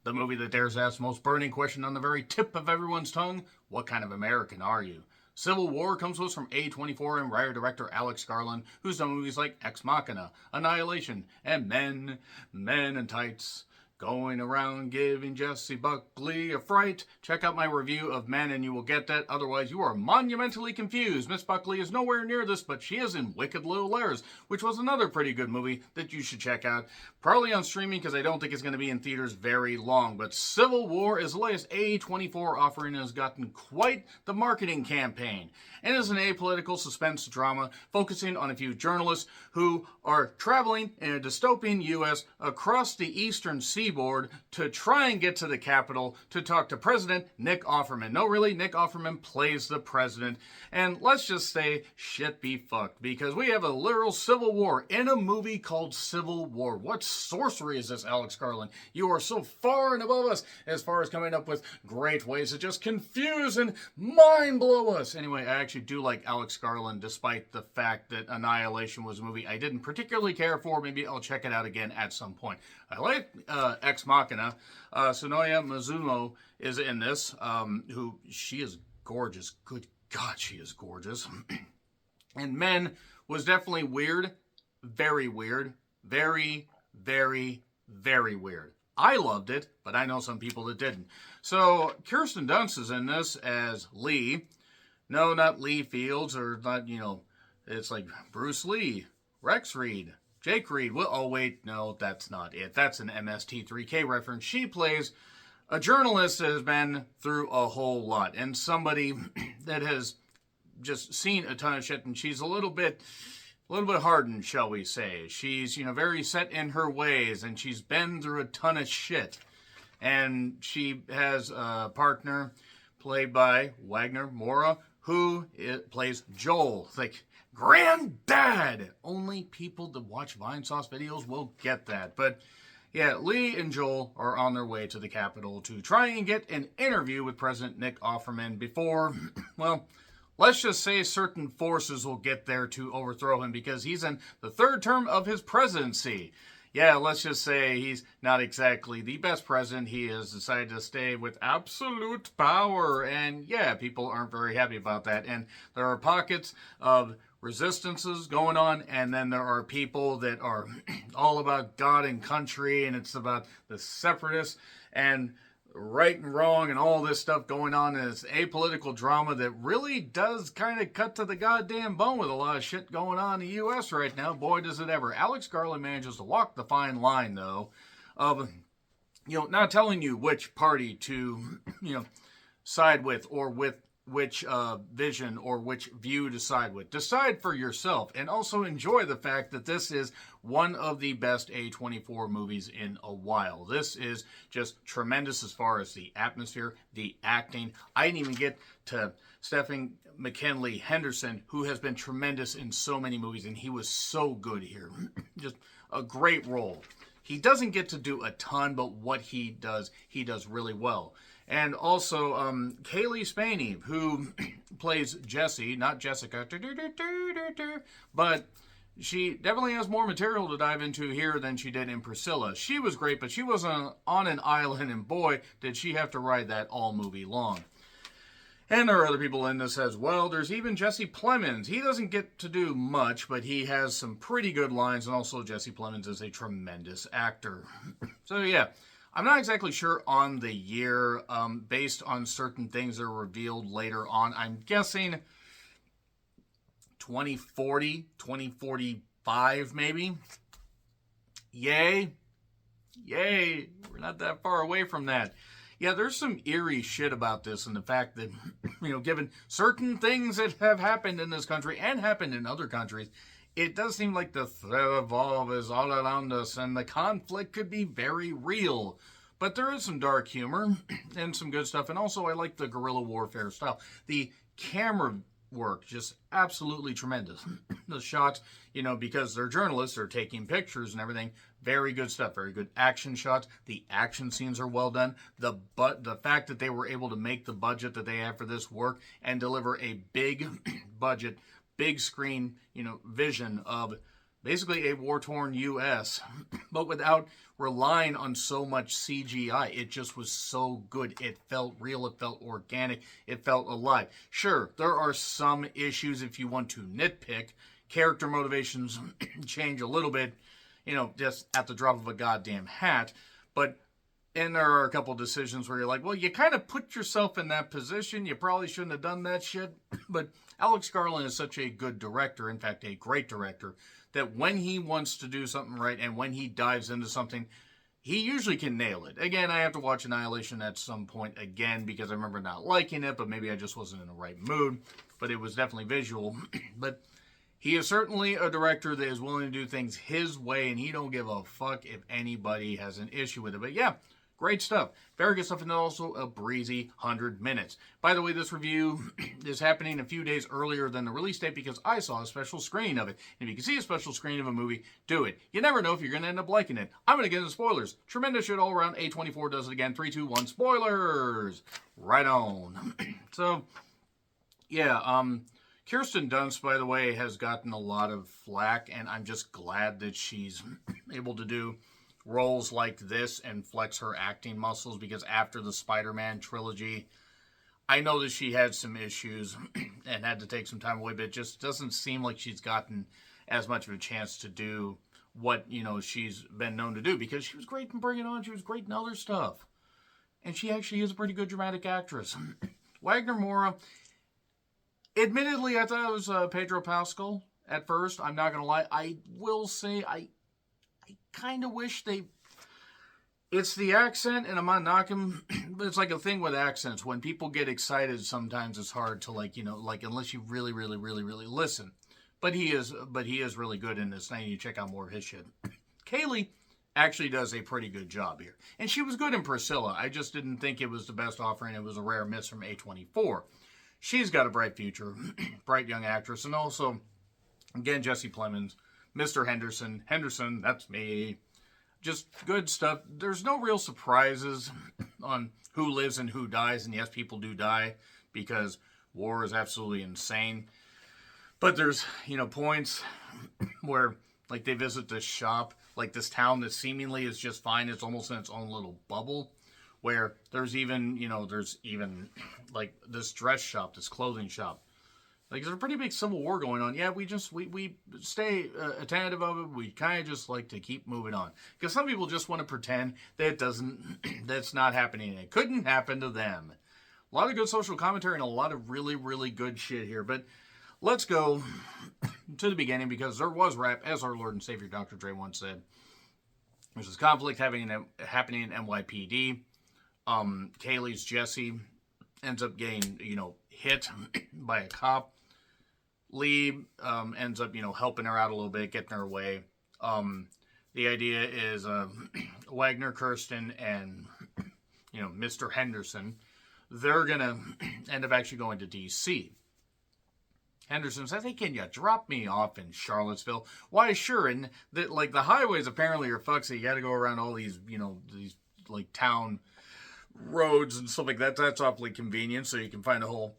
The movie that dares ask the most burning question on the very tip of everyone's tongue: what kind of American are you? Civil War comes to us from A24 and writer-director Alex Garland, who's done movies like Ex Machina, Annihilation, and Men in Tights. Going around giving Jesse Buckley a fright. Check out my review of Men and you will get that. Otherwise, you are monumentally confused. Miss Buckley is nowhere near this, but she is in Wicked Little Liars, which was another pretty good movie that you should check out. Probably on streaming because I don't think it's going to be in theaters very long. But Civil War is the latest A24 offering and has gotten quite the marketing campaign. And is an apolitical suspense drama focusing on a few journalists who are traveling in a dystopian U.S. across the eastern seaboard to try and get to the Capitol to talk to President Nick Offerman. No, really, Nick Offerman plays the president. And let's just say, shit be fucked, because we have a literal civil war in a movie called Civil War. What sorcery is this, Alex Garland? You are so far and above us as far as coming up with great ways to just confuse and mind blow us. Anyway, I actually do like Alex Garland, despite the fact that Annihilation was a movie I didn't particularly care for. Maybe I'll check it out again at some point. I like Ex Machina. Sonoya Mizuno is in this, who, she is gorgeous. Good God, she is gorgeous. And Men was definitely weird. Very weird. Very, very, very weird. I loved it, but I know some people that didn't. So, Kirsten Dunst is in this as Lee. No, not Lee Fields, or not, it's like Bruce Lee, Rex Reed, Jake Reed. Well, oh, wait, no, that's not it. That's an MST3K reference. She plays a journalist that has been through a whole lot, and somebody that has just seen a ton of shit, and she's a little bit hardened, shall we say. She's, very set in her ways, and she's been through a ton of shit. And she has a partner played by Wagner Moura, who plays Joel. It's like, granddad! Only people that watch Vine Sauce videos will get that. But yeah, Lee and Joel are on their way to the Capitol to try and get an interview with President Nick Offerman before, well, let's just say certain forces will get there to overthrow him because he's in the third term of his presidency. Yeah, let's just say he's not exactly the best president. He has decided to stay with absolute power. And yeah, people aren't very happy about that. And there are pockets of resistances going on. And then there are people that are all about God and country. And it's about the separatists and right and wrong and all this stuff going on, and it's apolitical drama that really does kind of cut to the goddamn bone with a lot of shit going on in the U.S. right now. Boy, does it ever. Alex Garland manages to walk the fine line, though, of, not telling you which party to, side with, or with which vision or which view to side with. Decide for yourself, and also enjoy the fact that this is one of the best A24 movies in a while. This is just tremendous as far as the atmosphere, the acting. I didn't even get to Stephen McKinley Henderson, who has been tremendous in so many movies, and he was so good here. Just a great role. He doesn't get to do a ton, but what he does really well. And also, Kaylee Spaney, who plays Jessie, not Jessica, but she definitely has more material to dive into here than she did in Priscilla. She was great, but she was on an island, and boy, did she have to ride that all movie long. And there are other people in this as well. There's even Jesse Plemons. He doesn't get to do much, but he has some pretty good lines, and also Jesse Plemons is a tremendous actor. So yeah, I'm not exactly sure on the year, based on certain things that are revealed later on. I'm guessing 2040, 2045 maybe. Yay. We're not that far away from that. Yeah, there's some eerie shit about this, and the fact that, given certain things that have happened in this country and happened in other countries, it does seem like the threat of all is all around us, and the conflict could be very real. But there is some dark humor and some good stuff, and also I like the guerrilla warfare style. The camera work, just absolutely tremendous. The shots, because they're journalists, they're taking pictures and everything. Very good stuff. Very good action shots. The action scenes are well done. The fact that they were able to make the budget that they have for this work and deliver a big budget, big screen, vision of basically a war-torn U.S., but without relying on so much CGI. It just was so good. It felt real. It felt organic. It felt alive. Sure, there are some issues if you want to nitpick. Character motivations change a little bit, just at the drop of a goddamn hat. And there are a couple decisions where you're like, well, you kind of put yourself in that position. You probably shouldn't have done that shit. But Alex Garland is such a good director, in fact, a great director, that when he wants to do something right and when he dives into something, he usually can nail it. Again, I have to watch Annihilation at some point again because I remember not liking it, but maybe I just wasn't in the right mood. But it was definitely visual. But he is certainly a director that is willing to do things his way, and he don't give a fuck if anybody has an issue with it. But yeah, great stuff. Very good stuff, and also a breezy 100 minutes. By the way, this review is happening a few days earlier than the release date because I saw a special screening of it. And if you can see a special screening of a movie, do it. You never know if you're going to end up liking it. I'm going to get into spoilers. Tremendous shit all around. A24 does it again. 3, 2, 1, spoilers! Right on. So, yeah, Kirsten Dunst, by the way, has gotten a lot of flack, and I'm just glad that she's able to do roles like this and flex her acting muscles, because after the Spider-Man trilogy, I know that she had some issues and had to take some time away, but it just doesn't seem like she's gotten as much of a chance to do what, she's been known to do, because she was great in Bring It On, she was great in other stuff, and she actually is a pretty good dramatic actress. Wagner Moura, admittedly, I thought it was Pedro Pascal at first. I'm not going to lie. I will say I kind of wish it's the accent, and I'm not knocking, but it's like a thing with accents. When people get excited, sometimes it's hard to unless you really, really, really, really listen. But he is really good in this. Now you check out more of his shit. Kaylee actually does a pretty good job here. And she was good in Priscilla. I just didn't think it was the best offering. It was a rare miss from A24. She's got a bright future, bright young actress. And also, again, Jesse Plemons, Mr. Henderson, that's me. Just good stuff. There's no real surprises on who lives and who dies. And yes, people do die because war is absolutely insane. But there's, points where, they visit this shop, this town that seemingly is just fine. It's almost in its own little bubble, where there's even, this dress shop, this clothing shop. There's a pretty big civil war going on. Yeah, we stay attentive of it. We kind of just like to keep moving on. Because some people just want to pretend that that's not happening. It couldn't happen to them. A lot of good social commentary and a lot of really, really good shit here. But let's go to the beginning, because there was rap, as our Lord and Savior Dr. Dre once said. There's this conflict happening in NYPD. Kaylee's Jesse ends up getting, hit by a cop. Lee ends up, helping her out a little bit, getting her away. The idea is Wagner, Kirsten, and, Mr. Henderson, they're going to end up actually going to D.C. Henderson says, hey, can you drop me off in Charlottesville? Why, sure. And the highways apparently are fucked, so you got to go around all these, these town roads and stuff like that. That's awfully convenient, so you can find a whole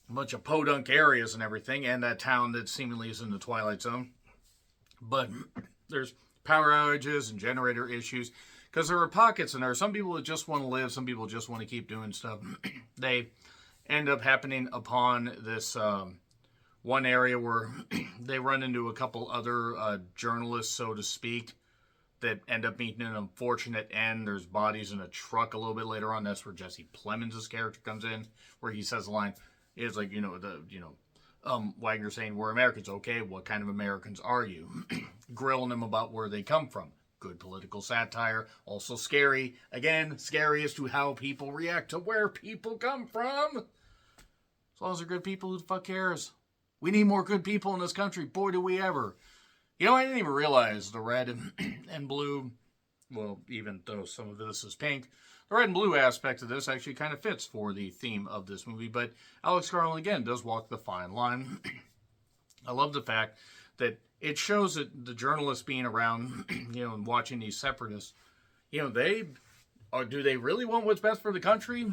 bunch of podunk areas and everything, and that town that seemingly is in the Twilight Zone. But there's power outages and generator issues, because there are pockets, and there are some people that just want to live, some people just want to keep doing stuff. They end up happening upon this one area where they run into a couple other journalists, so to speak, that end up meeting an unfortunate end. There's bodies in a truck a little bit later on. That's where Jesse Plemons' character comes in, where he says the line, it's Wagner saying, we're Americans. Okay, what kind of Americans are you? Grilling them about where they come from. Good political satire. Also scary. Again, scary as to how people react to where people come from. As long as they're good people, who the fuck cares? We need more good people in this country. Boy, do we ever. I didn't even realize the red and blue, well, even though some of this is pink, the red and blue aspect of this actually kind of fits for the theme of this movie. But Alex Garland, again, does walk the fine line. I love the fact that it shows that the journalists being around, and watching these separatists, do they really want what's best for the country?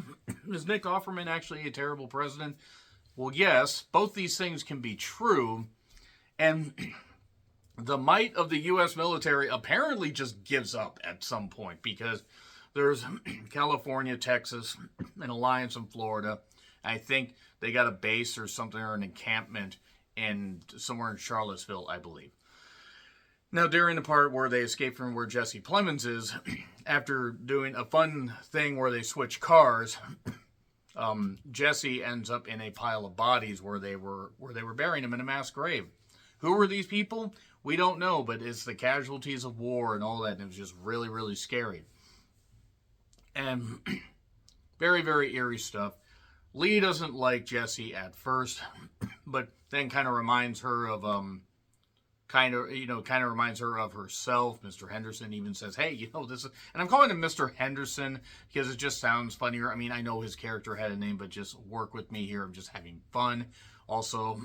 Is Nick Offerman actually a terrible president? Well, yes, both these things can be true. And the might of the U.S. military apparently just gives up at some point, because there's California, Texas, an alliance in Florida. I think they got a base or something, or an encampment in somewhere in Charlottesville, I believe. Now, during the part where they escape from where Jesse Plemons is, after doing a fun thing where they switch cars, Jesse ends up in a pile of bodies where they were burying him in a mass grave. Who were these people? We don't know, but it's the casualties of war and all that, and it was just really, really scary. And very, very eerie stuff. Lee doesn't like Jesse at first, but then kind of reminds her of reminds her of herself. Mr. Henderson even says, "Hey, this is," and I'm calling him Mr. Henderson because it just sounds funnier. I mean, I know his character had a name, but just work with me here. I'm just having fun. Also,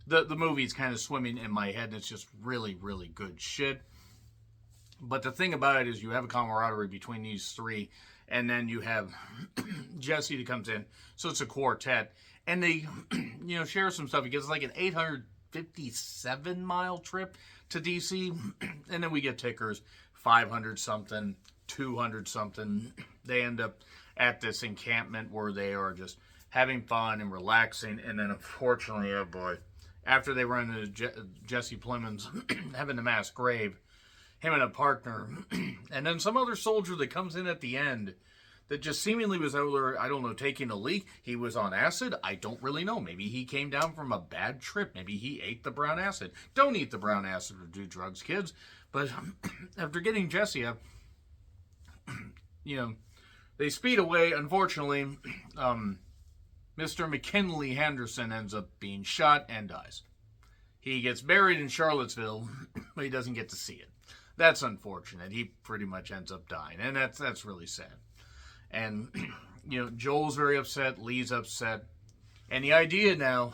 the movie's kind of swimming in my head, and it's just really, really good shit. But the thing about it is you have a camaraderie between these three, and then you have Jesse that comes in. So it's a quartet. And they, share some stuff. Because it's like an 857-mile trip to D.C. And then we get tickers, 500-something, 200-something. They end up at this encampment where they are just having fun and relaxing. And then, unfortunately, oh boy, after they run into Jesse Plemons having the mass grave, him and a partner, and then some other soldier that comes in at the end that just seemingly was out there, I don't know, taking a leak. He was on acid. I don't really know. Maybe he came down from a bad trip. Maybe he ate the brown acid. Don't eat the brown acid or do drugs, kids. But after getting Jesse up, they speed away. Unfortunately, Mr. McKinley Henderson ends up being shot and dies. He gets buried in Charlottesville, but he doesn't get to see it. That's unfortunate. He pretty much ends up dying, and that's really sad. And, Joel's very upset, Lee's upset, and the idea now,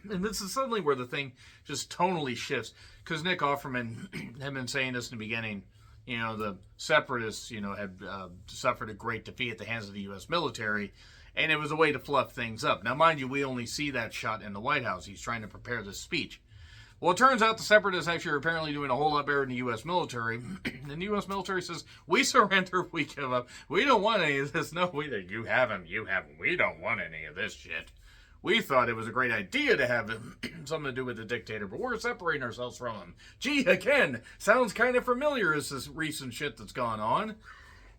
and this is suddenly where the thing just tonally shifts, because Nick Offerman had been saying this in the beginning, the separatists, had suffered a great defeat at the hands of the U.S. military, and it was a way to fluff things up. Now, mind you, we only see that shot in the White House. He's trying to prepare this speech. Well, it turns out the separatists actually are apparently doing a whole lot better than the U.S. military. And the U.S. military says, we surrender, we give up. We don't want any of this. No, you have them. We don't want any of this shit. We thought it was a great idea to have something to do with the dictator, but we're separating ourselves from him. Gee, again, sounds kind of familiar as this recent shit that's gone on.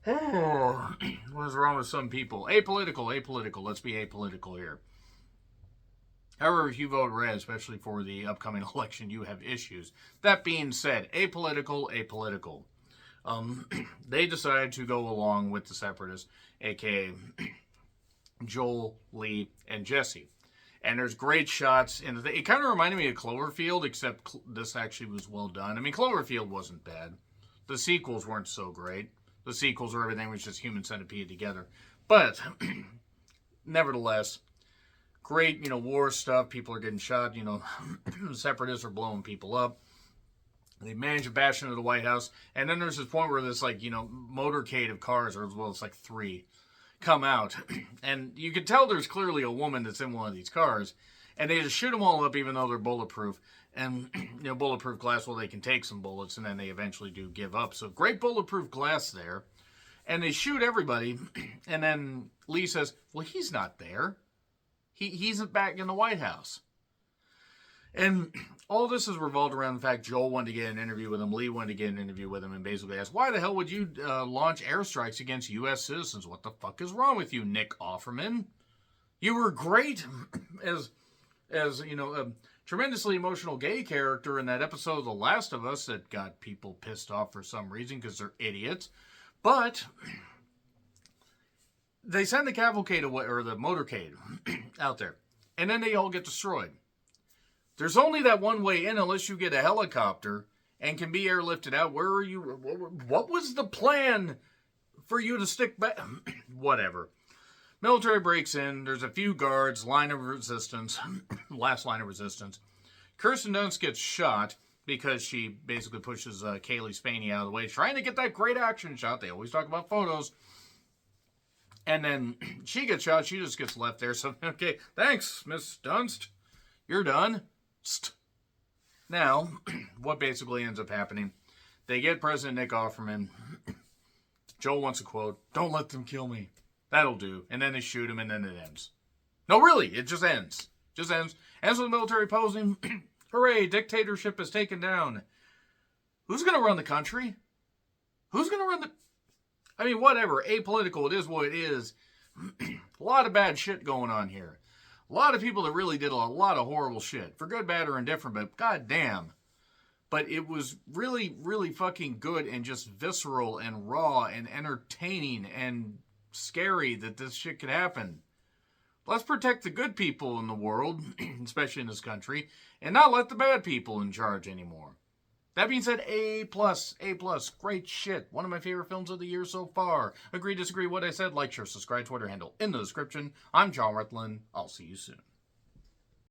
Oh, what is wrong with some people? Apolitical. Let's be apolitical here. However, if you vote red, especially for the upcoming election, you have issues. That being said, apolitical. They decided to go along with the separatists, a.k.a. Joel, Lee, and Jesse. And there's great shots. And it kind of reminded me of Cloverfield, except this actually was well done. I mean, Cloverfield wasn't bad. The sequels weren't so great. The sequels or everything was just Human Centipede together. But, nevertheless, great, war stuff. People are getting shot. Separatists are blowing people up. They manage to bash into the White House. And then there's this point where this, motorcade of cars, or as well as 3, come out. And you can tell there's clearly a woman that's in one of these cars. And they just shoot them all up, even though they're bulletproof. And, bulletproof glass, well, they can take some bullets, and then they eventually do give up. So great bulletproof glass there. And they shoot everybody. And then Lee says, well, he's not there. He's back in the White House. And all this is revolved around the fact Joel wanted to get an interview with him, Lee wanted to get an interview with him, and basically asked, why the hell would you launch airstrikes against U.S. citizens? What the fuck is wrong with you, Nick Offerman? You were great as a tremendously emotional gay character in that episode of The Last of Us that got people pissed off for some reason because they're idiots. But they send the cavalcade away, or the motorcade out there, and then they all get destroyed. There's only that one way in unless you get a helicopter and can be airlifted out. Where are you? What was the plan for you to stick back? Whatever. Military breaks in. There's a few guards, line of resistance, last line of resistance. Kirsten Dunst gets shot because she basically pushes Kaylee Spaney out of the way, trying to get that great action shot. They always talk about photos. And then she gets shot. She just gets left there. So, okay, thanks, Miss Dunst. You're done. Now, what basically ends up happening, they get President Nick Offerman. Joel wants a quote, "Don't let them kill me." That'll do. And then they shoot him, and then it ends. No, really, it just ends. Just ends. Ends with military posing. Hooray, dictatorship is taken down. Who's going to run the country? Who's going to run the... I mean, whatever. Apolitical, it is what it is. A lot of bad shit going on here. A lot of people that really did a lot of horrible shit. For good, bad, or indifferent, but goddamn. But it was really, really fucking good and just visceral and raw and entertaining and scary that this shit could happen. Let's protect the good people in the world, especially in this country, and not let the bad people in charge anymore. That being said, A+, great shit. One of my favorite films of the year so far. Agree, disagree, what I said, like, share, subscribe, Twitter handle in the description. I'm John Rutland. I'll see you soon.